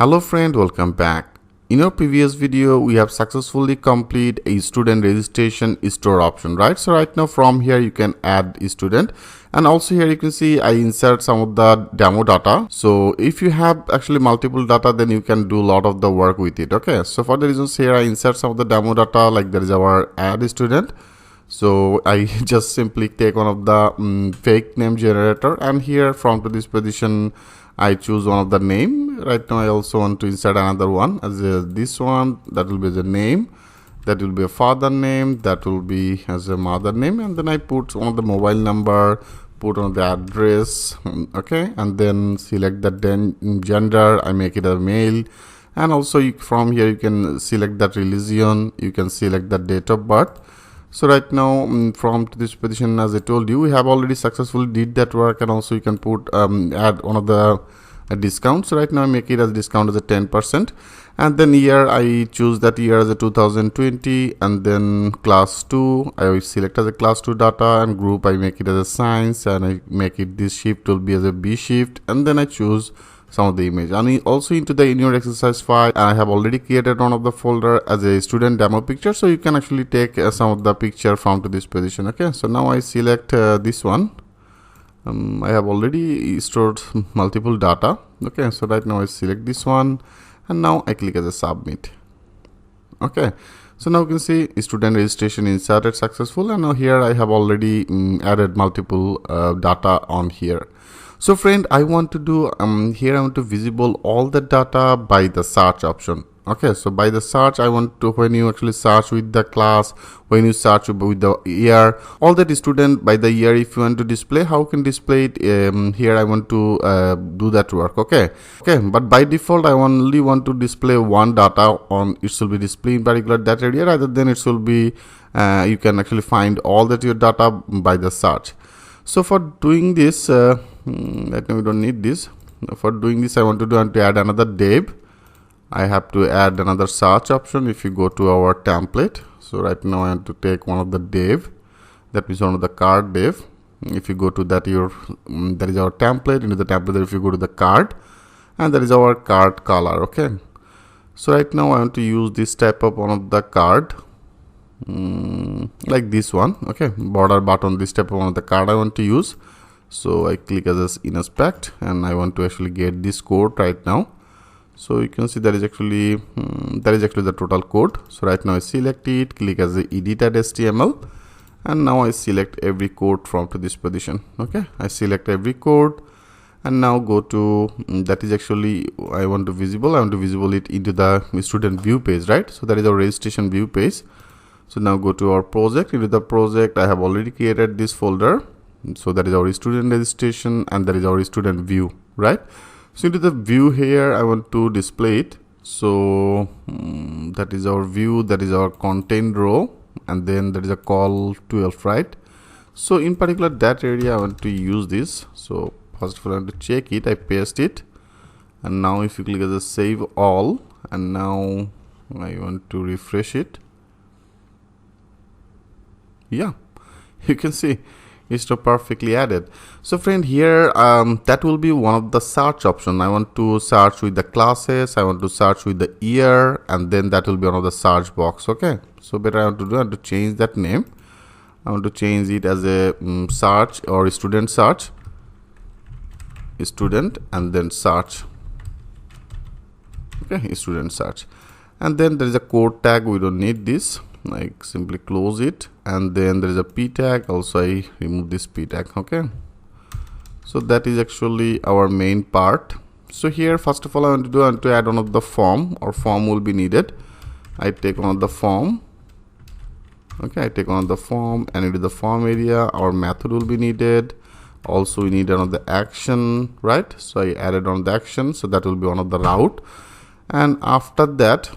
Hello friend, welcome back. In our previous video, we have successfully completed a student registration store option, right? So right now from here, you can add a student. And also here you can see I insert some of the demo data. So if you have actually multiple data, then you can do a lot of the work with it. Okay, so for the reasons here, I insert some of the demo data, like there is our add student. So I just simply take one of the fake name generator, and here from to this position I choose one of the name. Right now I also want to insert another one as this one, that will be the name, that will be a father name, that will be as a mother name, and then I put one of the mobile number, put on the address, okay, and then select the gender, I make it a male. And also from here you can select that religion, you can select the date of birth. So right now from this position, as I told you, we have already successfully did that work. And also you can put add one of the discounts. So right now I make it as discount as a 10%, and then year I choose that year as a 2020, and then class 2 I select as a class 2 data, and group I make it as a science, and I make it this shift will be as a B shift, and then I choose some of the image. And also into the in your exercise file, I have already created one of the folder as a student demo picture, so you can actually take some of the picture from to this position. Okay, so now I select this one. I have already stored multiple data. Okay, so right now I select this one, and now I click as a submit. Okay, so now you can see student registration inserted successful, and now here I have already added multiple data on here. So friend, I want to do here I want to visible all the data by the search option. Okay, so by the search, I want to, when you actually search with the class, when you search with the year, all that student by the year, if you want to display, how can display it here? I want to do that work. Okay, but by default I only want to display one data on it, should be displayed in particular that area, rather than it will be you can actually find all that your data by the search. So for doing this, right now we don't need this. For doing this, I want to add another div. I have to add another search option. If you go to our template, so right now I want to take one of the div, that means one of the card div. If you go to that, that is our template. Into the template, if you go to the card, and that is our card color. Okay, so right now I want to use this type of one of the card, like this one. Okay, border button, this type of one of the card I want to use. So I click as inspect, and I want to actually get this code right now. So you can see that is actually the total code. So right now I select it, click as the edited HTML, and now I select every code from to this position. Okay, I select every code, and now go to that is actually I want to visible it into the student view page, right? So that is our registration view page. So now go to our project. Into the project, I have already created this folder. So that is our student registration, and that is our student view, right? So into the view here, I want to display it. So that is our view, that is our content row, and then there is a call 12, right? So in particular that area I want to use this. So first of all I want to check it, I paste it, and now if you click as a save all, and now I want to refresh it. Yeah, you can see it's perfectly added. So friend, here that will be one of the search option. I want to search with the classes, I want to search with the year, and then that will be one of the search box. Okay, so better I want to change that name. I want to change it as a search or student search, student, and then search. Okay, student search, and then there is a code tag. We don't need this. I simply close it, and then there is a p tag. Also I remove this p tag. Okay, so that is actually our main part. So here first of all I want to add one of the form, or form will be needed. I take one of the form. Okay, I take one of the form, and into the form area our method will be needed. Also we need another action, right? So I added on the action, so that will be one of the route. And after that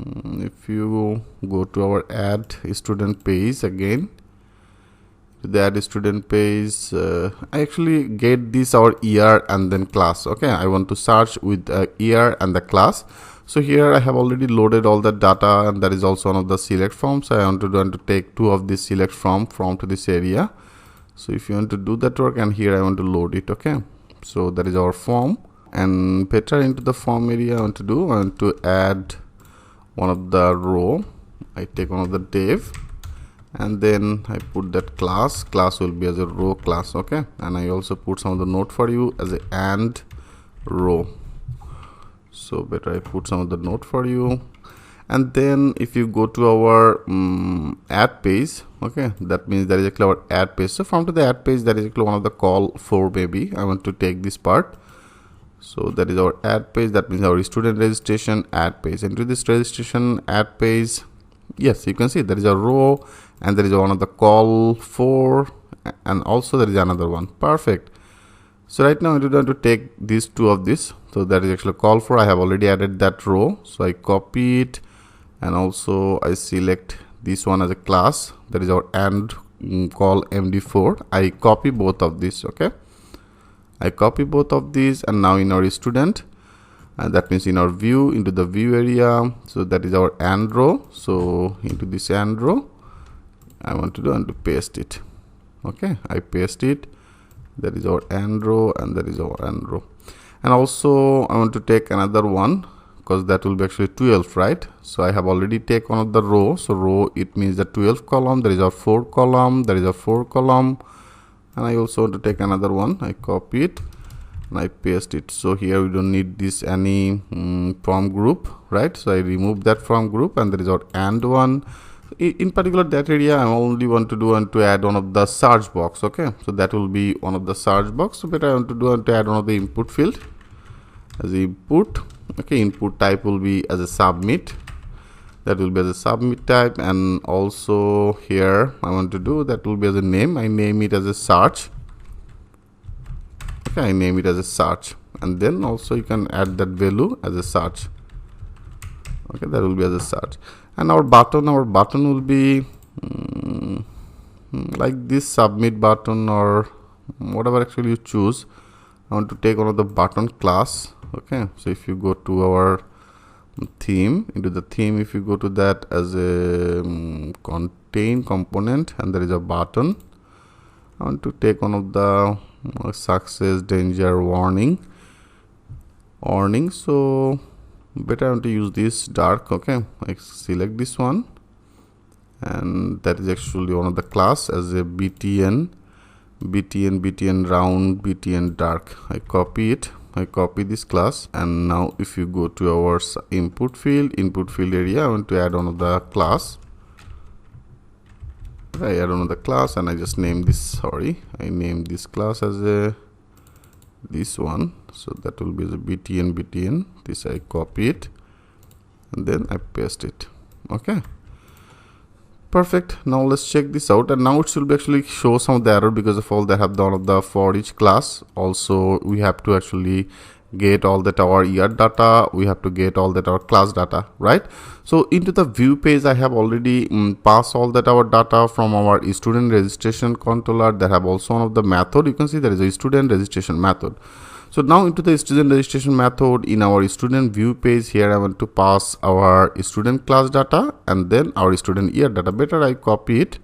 if you go to our add student page again, the add student page, I actually get this our year and then class. Okay, I want to search with year and the class. So here I have already loaded all the data, and that is also one of the select forms. So I want to take two of this select from to this area. So if you want to do that work, and here I want to load it. Okay, so that is our form. And better into the form area, I want to add one of the row. I take one of the div, and then I put that class will be as a row class. Okay, and I also put some of the note for you as a and row. So better I put some of the note for you. And then if you go to our add page, okay, that means there is actually our add page. So from to the add page, there is actually one of the call for, maybe I want to take this part. So that is our add page. That means our student registration add page. And to this registration add page, yes, you can see there is a row, and there is one of the call for, and also there is another one. Perfect. So right now I'm going to take these two of this. So that is actually call for. I have already added that row, so I copy it, and also I select this one as a class. That is our and call md4. I copy both of these. Okay, I copy both of these, and now in our student, and that means in our view, into the view area, so that is our and row. So into this and row, I want to do and to paste it. Okay, I paste it. That is our and row, and that is our and row. And also I want to take another one, because that will be actually 12, right? So I have already take one of the row. So row, it means the 12 column. There is our 4 column. There is a 4 column. And I also want to take another one. I copy it and I paste it. So here we don't need this any from group, right? So I remove that from group, and there is our and one. In particular, that area I only want to do and to add one of the search box. Okay, so that will be one of the search box. So better I want to do and to add one of the input field as input. Okay, input type will be as a submit. That will be as a submit type. And also here I want to do that will be as a name. I name it as a search. Okay, I name it as a search, and then also you can add that value as a search. Okay, that will be as a search. And our button will be like this submit button, or whatever actually you choose. I want to take one of the button class. Okay, so if you go to our theme, into the theme, if you go to that as a contain component, and there is a button, I want to take one of the success, danger, warning. So better I want to use this dark. Okay, I select this one, and that is actually one of the class as a btn round, btn dark. I copy it. I copy this class, and now if you go to our input field area, I want to add one of the class. I add one of the class, and I just name this. I name this class as a this one. So that will be the btn. This I copy it, and then I paste it. Okay, perfect. Now let's check this out, and now it should be actually show some of the error because of all that have done of the for each class. Also we have to actually get all that our year data, we have to get all that our class data, right? So into the view page, I have already passed all that our data from our student registration controller. That have also one of the method. You can see there is a student registration method. So now into the student registration method, in our student view page, here I want to pass our student class data and then our student year data. Better I copy it.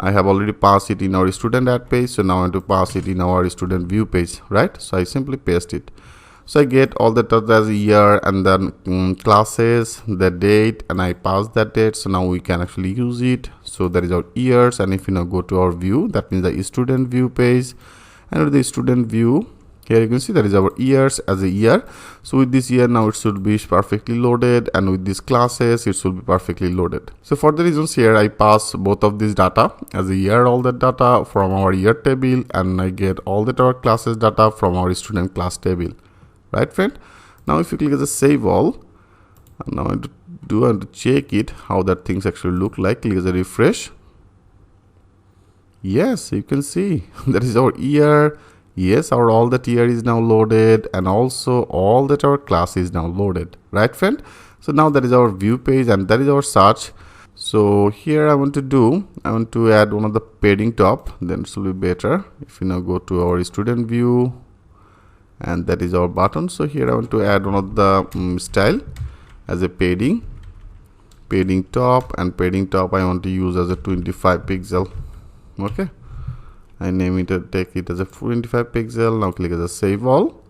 I have already passed it in our student add page, so now I want to pass it in our student view page, right? So I simply paste it. So I get all the data as a year, and then classes, the date, and I pass that date. So now we can actually use it. So that is our years, and if you now go to our view, that means the student view page, and with the student view, here you can see that is our years as a year. So with this year now it should be perfectly loaded, and with these classes it should be perfectly loaded. So for the reasons here, I pass both of these data as a year, all the data from our year table, and I get all that our classes data from our student class table. Right, friend? Now if you click as a save all, and now I want to check it how that things actually look like. Click as a refresh. Yes, you can see that is our year. Yes, our all that year is now loaded, and also all that our class is now loaded. Right, friend? So now that is our view page, and that is our search. So here I want to add one of the padding top, then it will be better. If you now go to our student view, and that is our button. So here I want to add one of the style as a padding top, and padding top I want to use as a 25 pixel. Okay, I name it, take it as a 25 pixel. Now click as a save all,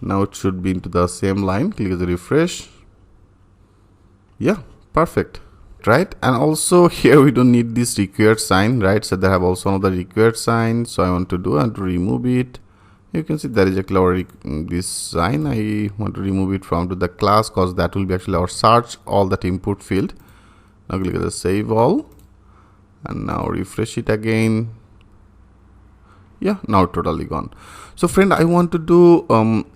Now it should be into the same line. Click the refresh. Yeah, perfect. Right, and also here we don't need this required sign, right? So they have also another required sign, so I want to remove it. You can see there is actually our this sign. I want to remove it from to the class because that will be actually our search all that input field. Now click the save all, and now refresh it again. Yeah, now totally gone. So friend, I want to do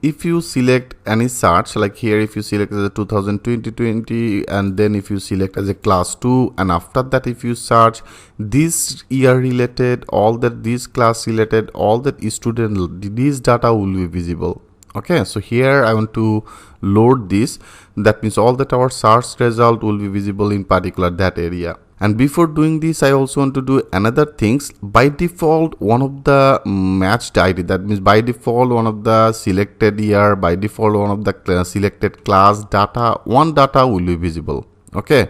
if you select any search, like here if you select as a 2020 and then if you select as a class 2, and after that if you search this year related, all that this class related, all that student, this data will be visible. Okay, so here I want to load this. That means all that our search result will be visible in particular that area. And before doing this, I also want to do another things. By default, one of the matched ID, that means by default one of the selected year, by default one of the selected class data, one data will be visible. Okay,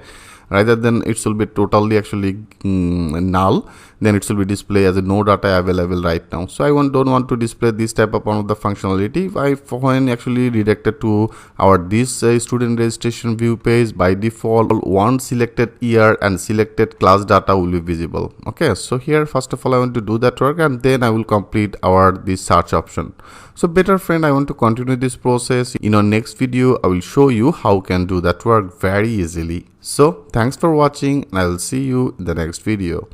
rather than it will be totally actually null, then it will be display as a no data available right now. So I don't want to display this type of one of the functionality. When actually redirected to our this student registration view page, by default one selected year and selected class data will be visible. Okay, so here first of all I want to do that work, and then I will complete our this search option. So better friend, I want to continue this process. In our next video I will show you how can do that work very easily. So thanks for watching, and I will see you in the next video.